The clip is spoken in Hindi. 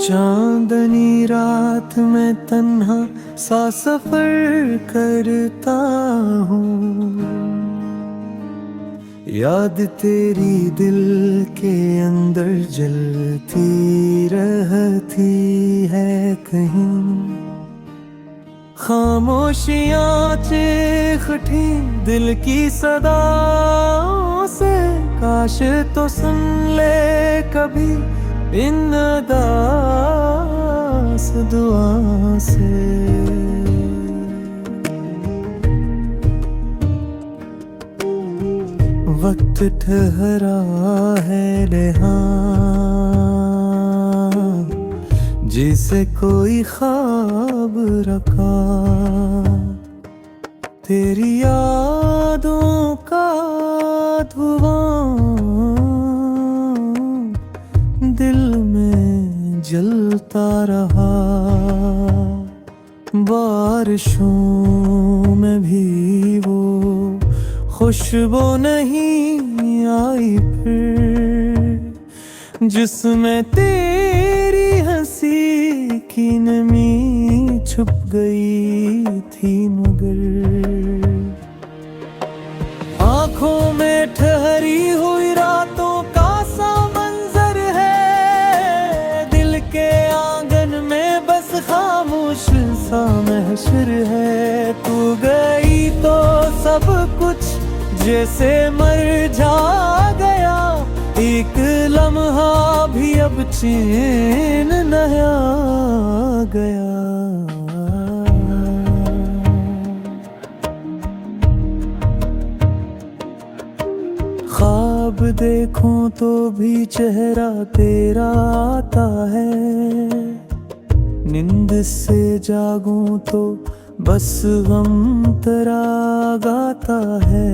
चांदनी रात में तन्हा सा सफर करता हूँ। याद तेरी दिल के अंदर जलती रहती है कहीं। खामोशियाँ चीख उठी दिल की सदाओं से, काश तो सुन ले कभी इन अदास दुआ से। वक्त ठहरा है रेहान, जिसे कोई ख्वाब रखा। तेरी यादों का धुआं दिल में जलता रहा। बारिशों में भी वो खुशबू नहीं आई फिर, जिसमें तेरी हंसी की नमी छुप गई थी। मगर आंखों में ठहरी हुई रातों का सा मंजर है, दिल के आंगन में बस खामोश सा महशर है। तू गई तो सब कुछ जैसे मर जा गया, एक लम्हा भी अब चैन नया गया। ख्वाब देखूं तो भी चेहरा तेरा आता है, नींद से जागूं तो बस गम तेरा गाता है।